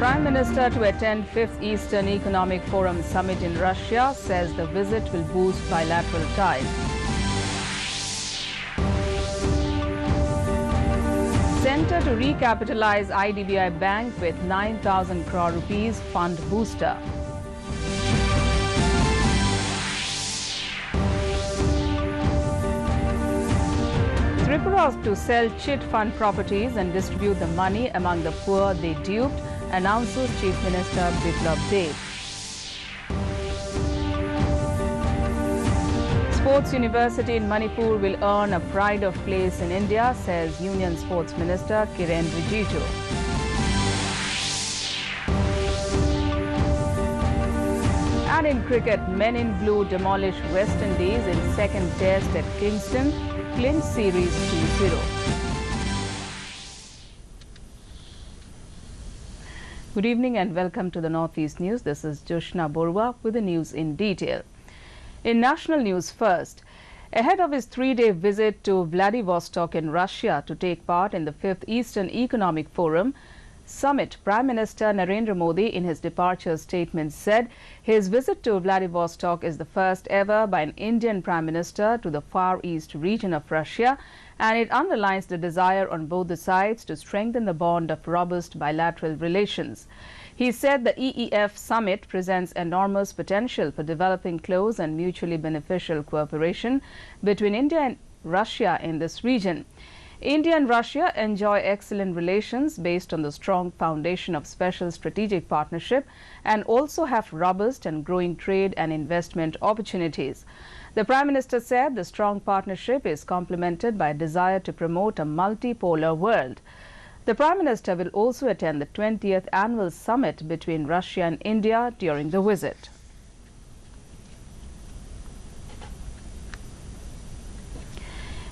Prime Minister to attend 5th Eastern Economic Forum Summit in Russia says the visit will boost bilateral ties. Centre to recapitalize IDBI Bank with 9,000 crore rupees fund booster. Tripura to sell chit fund properties and distribute the money among the poor they duped, announces Chief Minister Biplab Deb. Sports University in Manipur will earn a pride of place in India, says Union Sports Minister Kiren Rijiju. And in cricket, men in blue demolish West Indies in second test at Kingston, clinch series 2-0. Good evening and welcome to the Northeast News. This is Joshna Borwa with the news in detail. In national news first, ahead of his 3-day visit to Vladivostok in Russia to take part in the 5th Eastern Economic Forum Summit, Prime Minister Narendra Modi in his departure statement said his visit to Vladivostok is the first ever by an Indian Prime Minister to the Far East region of Russia, and it underlines the desire on both the sides to strengthen the bond of robust bilateral relations. He said the EEF summit presents enormous potential for developing close and mutually beneficial cooperation between India and Russia in this region. India and Russia enjoy excellent relations based on the strong foundation of special strategic partnership and also have robust and growing trade and investment opportunities. The Prime Minister said the strong partnership is complemented by a desire to promote a multipolar world. The Prime Minister will also attend the 20th annual summit between Russia and India during the visit.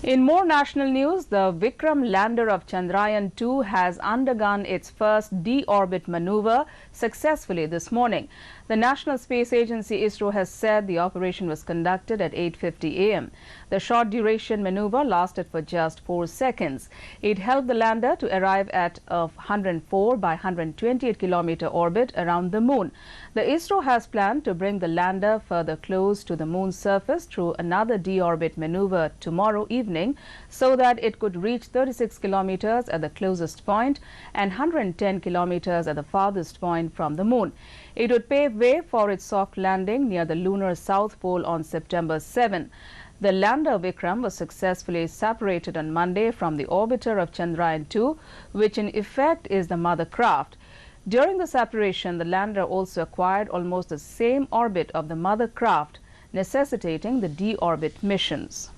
In more national news, the Vikram lander of Chandrayaan-2 has undergone its first deorbit maneuver successfully this morning. The National Space Agency ISRO has said the operation was conducted at 8:50 a.m. The short-duration maneuver lasted for just 4 seconds. It helped the lander to arrive at a 104 by 128 kilometer orbit around the moon. The ISRO has planned to bring the lander further close to the moon's surface through another deorbit maneuver tomorrow evening, so that it could reach 36 kilometers at the closest point and 110 kilometers at the farthest point from the moon. It would pave way for its soft landing near the lunar south pole on September 7. The lander Vikram was successfully separated on Monday from the orbiter of Chandrayaan-2, which in effect is the mother craft. During the separation, the lander also acquired almost the same orbit of the mother craft, necessitating the deorbit missions.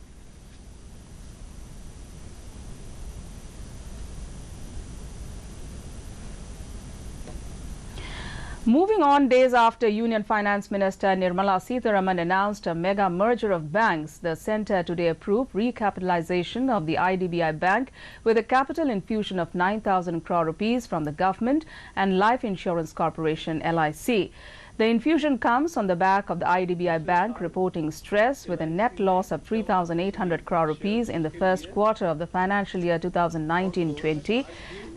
Moving on, days after Union Finance Minister Nirmala Sitharaman announced a mega merger of banks, the centre today approved recapitalization of the IDBI Bank with a capital infusion of 9,000 crore rupees from the government and Life Insurance Corporation LIC. The infusion comes on the back of the IDBI Bank reporting stress with a net loss of 3,800 crore rupees in the first quarter of the financial year 2019-20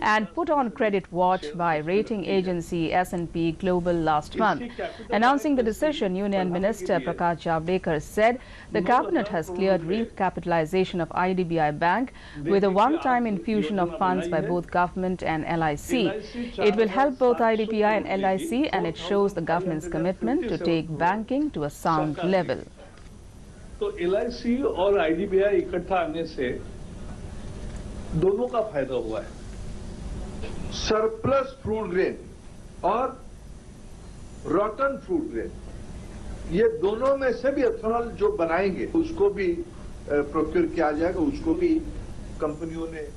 and put on credit watch by rating agency S&P Global last month. Announcing the decision, Union Minister Prakash Javadekar said the cabinet has cleared recapitalization of IDBI Bank with a one-time infusion of funds by both government and LIC. It will help both IDBI and LIC, and it shows the government's commitment to take banking to a sound level. तो LIC और IDBI इकट्ठा आने से दोनों का फायदा हुआ है। सरप्लस फ्रूट ग्रेन और रॉटन फ्रूट ग्रेन, ये दोनों में से भी एथेनॉल जो बनाएंगे उसको भी प्रोक्योर किया जाएगा, उसको भी कंपनियों ने।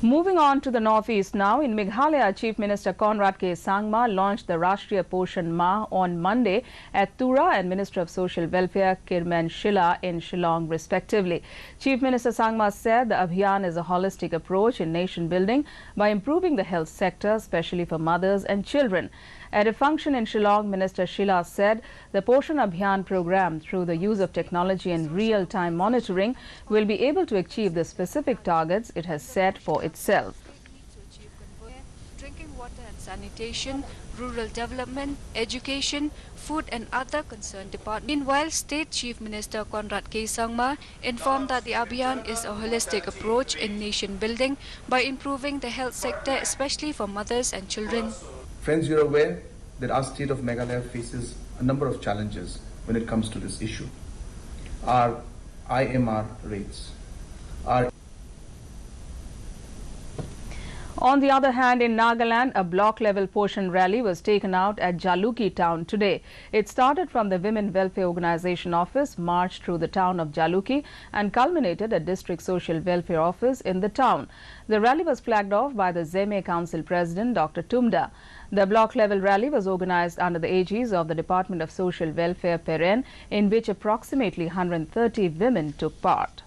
Moving on to the northeast now, in Meghalaya, Chief Minister Conrad K. Sangma launched the Rashtriya Poshan Mah on Monday at Tura and Minister of Social Welfare Kirman Shila in Shillong respectively. Chief Minister Sangma said the Abhiyan is a holistic approach in nation building by improving the health sector, especially for mothers and children. At a function in Shillong, Minister Shila said the Poshan Abhiyan program, through the use of technology and real-time monitoring, will be able to achieve the specific targets it has set for itself. Drinking water and sanitation, rural development, education, food and other concerned departments. Meanwhile, State Chief Minister Conrad K. Sangma informed that the Abhiyan is a holistic approach in nation building by improving the health sector, especially for mothers and children. Friends, you're aware that our state of Meghalaya faces a number of challenges when it comes to this issue. Our IMR rates are. On the other hand, in Nagaland, a block-level Poshan rally was taken out at Jaluki town today. It started from the Women Welfare Organization office, marched through the town of Jaluki and culminated at District Social Welfare Office in the town. The rally was flagged off by the Zeme Council President Dr. Tumda. The block-level rally was organized under the aegis of the Department of Social Welfare, Peren, in which approximately 130 women took part.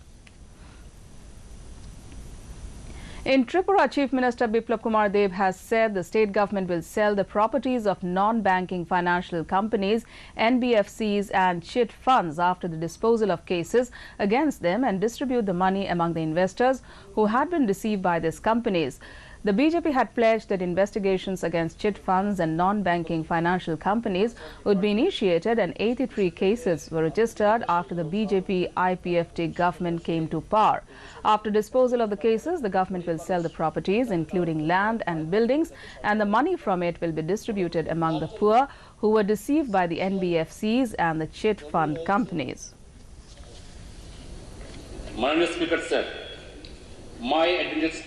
In Tripura, Chief Minister Biplab Kumar Deb has said the state government will sell the properties of non-banking financial companies, NBFCs and chit funds after the disposal of cases against them and distribute the money among the investors who had been deceived by these companies. The BJP had pledged that investigations against chit funds and non-banking financial companies would be initiated, and 83 cases were registered after the BJP IPFT government came to power. After disposal of the cases, the government will sell the properties, including land and buildings, and the money from it will be distributed among the poor who were deceived by the NBFCs and the chit fund companies. Mr. Speaker, sir, my attendance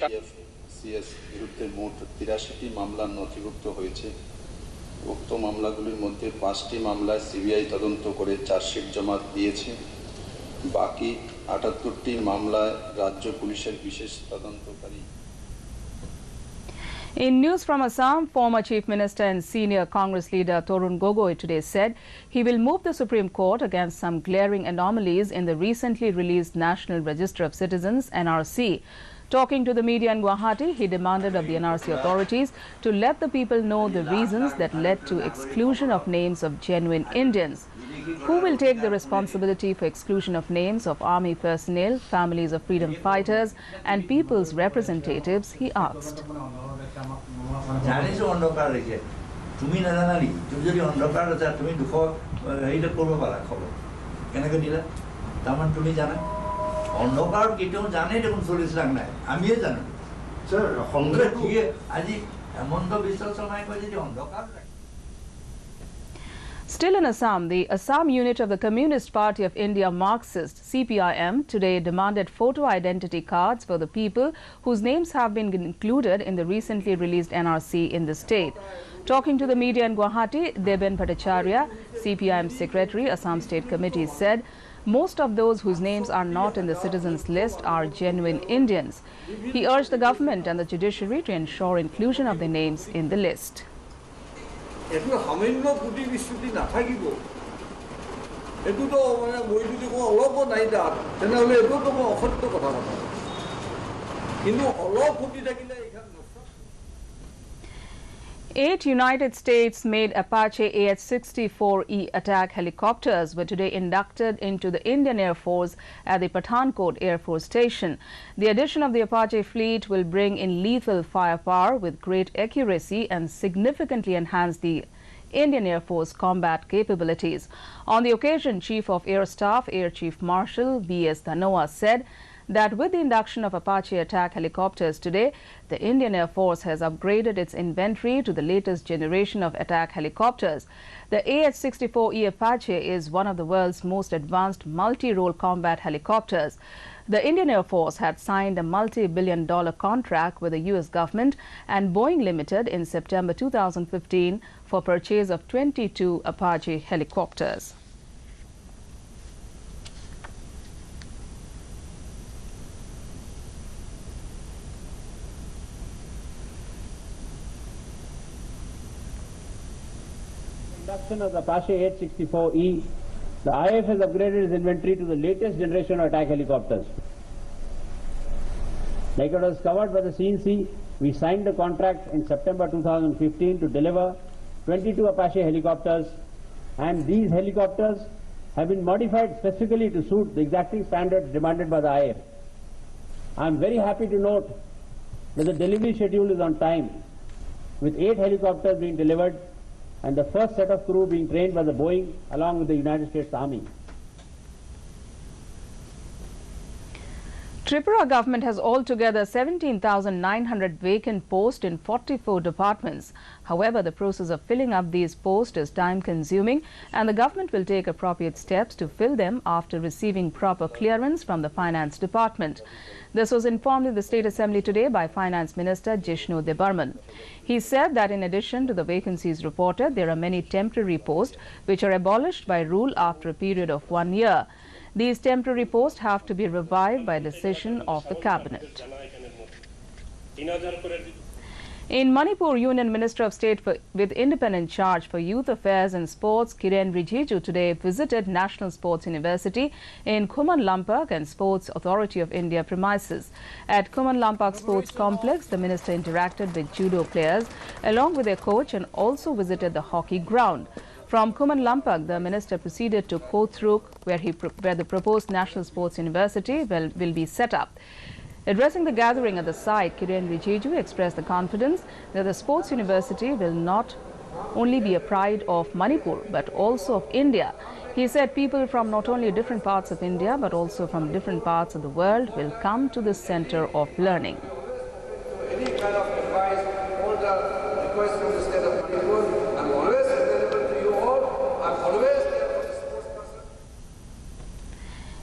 CS বিরুদ্ধে মোট 83টি মামলা নথিভুক্ত হয়েছে। উক্ত মামলাগুলির মধ্যে 5টি মামলায় CBI তদন্ত করে চার্জশিট জমা দিয়েছে। বাকি 78টি মামলায় রাজ্য পুলিশের বিশেষ তদন্তকারী। In news from Assam, former Chief Minister and senior Congress leader Torun Gogoi today said he will move the Supreme Court against some glaring anomalies in the recently released National Register of Citizens (NRC). Talking to the media in Guwahati, he demanded of the NRC authorities to let the people know the reasons that led to exclusion of names of genuine Indians. Who will take the responsibility for exclusion of names of army personnel, families of freedom fighters and people's representatives, he asked. অন্ধকার কেটেও জানে দেখুন 40 লাখ নাই আমিও জানো sir সংগ্রহ দিয়ে আজি হেমন্ত বিশ্ব শর্মাই কয় যে অন্ধকার। Still in Assam, the Assam unit of the Communist Party of India Marxist CPIM today demanded photo identity cards for the people whose names have been included in the recently released NRC in the state. Talking to the media in Guwahati, Deben Bhattacharya, CPIM secretary, Assam State Committee, said most of those whose names are not in the citizens list are genuine Indians. He urged the government and the judiciary to ensure inclusion of their names in the list. Eight United States-made Apache AH-64E attack helicopters were today inducted into the Indian Air Force at the Pathankot Air Force Station. The addition of the Apache fleet will bring in lethal firepower with great accuracy and significantly enhance the Indian Air Force combat capabilities. On the occasion, Chief of Air Staff Air Chief Marshal B.S. Dhanoa said that with the induction of Apache attack helicopters today, the Indian Air Force has upgraded its inventory to the latest generation of attack helicopters. The AH-64E Apache is one of the world's most advanced multi-role combat helicopters. The Indian Air Force had signed a multi-billion-dollar contract with the U.S. government and Boeing Limited in September 2015 for purchase of 22 Apache helicopters. Induction of the Apache AH-64E, the IAF has upgraded its inventory to the latest generation of attack helicopters. Like it was covered by the CNC, we signed the contract in September 2015 to deliver 22 Apache helicopters, and these helicopters have been modified specifically to suit the exacting standards demanded by the IAF. I am very happy to note that the delivery schedule is on time. with 8 helicopters being delivered and the first set of crew being trained by the Boeing along with the United States Army. Tripura government has altogether 17,900 vacant posts in 44 departments. However, the process of filling up these posts is time-consuming and the government will take appropriate steps to fill them after receiving proper clearance from the Finance Department. This was informed in the State Assembly today by Finance Minister Jishnu Debarman. He said that in addition to the vacancies reported, there are many temporary posts which are abolished by rule after a period of 1 year. These temporary posts have to be revived by decision of the cabinet. In Manipur, Union Minister of State with independent charge for youth affairs and sports, Kiren Rijiju, today visited National Sports University in Khuman Lampak and Sports Authority of India premises. At Khuman Lampak Sports Complex, the minister interacted with judo players along with their coach and also visited the hockey ground. From Khuman Lampak, the minister proceeded to Kothruk, where the proposed National Sports University will be set up. Addressing the gathering at the site, Kiren Rijiju expressed the confidence that the sports university will not only be a pride of Manipur but also of India. He said people from not only different parts of India but also from different parts of the world will come to this center of learning. Any kind of advice, all the requests from the state of Manipur, I'm always available to you all. I'm always there for the sports person.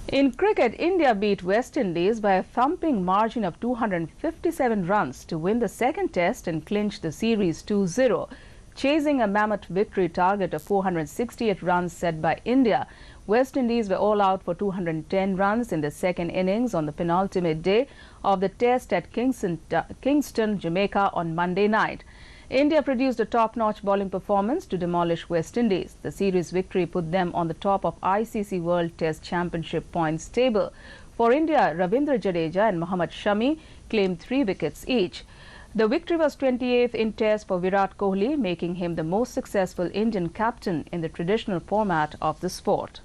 In cricket, India beat West Indies by a thumping margin of 257 runs to win the second test and clinch the series 2-0. Chasing a mammoth victory target of 468 runs set by India, West Indies were all out for 210 runs in the second innings on the penultimate day of the test at Kingston, Jamaica on Monday night. India produced a top-notch bowling performance to demolish West Indies. The series victory put them on the top of ICC World Test Championship points table. For India, Ravindra Jadeja and Mohammad Shami claimed 3 wickets each. The victory was 28th in Test for Virat Kohli, making him the most successful Indian captain in the traditional format of the sport.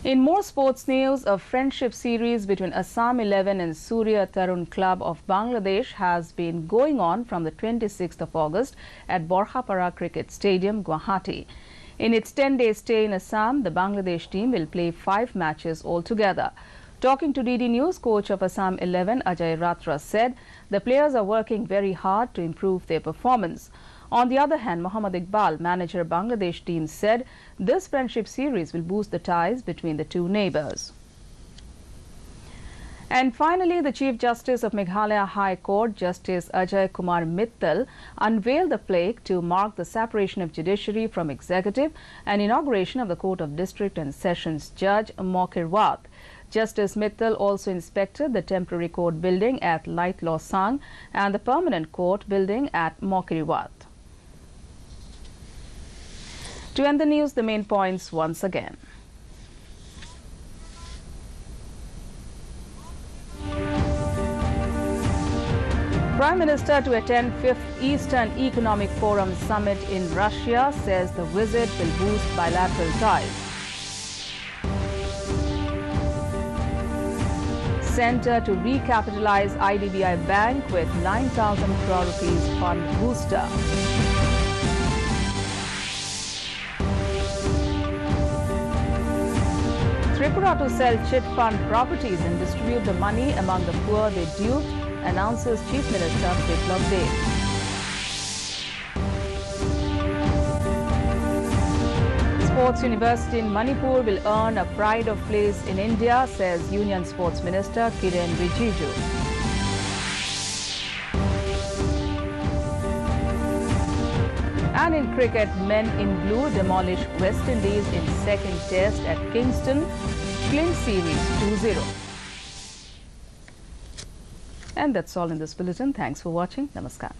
In more sports news, a friendship series between Assam 11 and Surya Tarun Club of Bangladesh has been going on from the 26th of August at Borhapara Cricket Stadium, Guwahati. In its 10-day stay in Assam, the Bangladesh team will play 5 matches altogether. Talking to DD News, coach of Assam 11, Ajay Ratra, said the players are working very hard to improve their performance. On the other hand, Mohammad Iqbal, manager Bangladesh team, said this friendship series will boost the ties between the two neighbours. And finally, the Chief Justice of Meghalaya High Court, Justice Ajay Kumar Mittal, unveiled the plaque to mark the separation of judiciary from executive and inauguration of the Court of District and Sessions Judge Mokirwat. Justice Mittal also inspected the temporary court building at Light Law Sang and the permanent court building at Mokirwat. To end the news, the main points once again. Prime Minister to attend 5th Eastern Economic Forum Summit in Russia, says the visit will boost bilateral ties. Centre to recapitalize IDBI Bank with 9,000 crore rupees fund booster. Tripura to sell chit fund properties and distribute the money among the poor they duped, announces Chief Minister Biplab Deb. Sports University in Manipur will earn a pride of place in India, says Union Sports Minister Kiren Rijiju. And in cricket, men in blue demolish West Indies in second test at Kingston, clinch series 2-0. And that's all in this bulletin. Thanks for watching. Namaskar.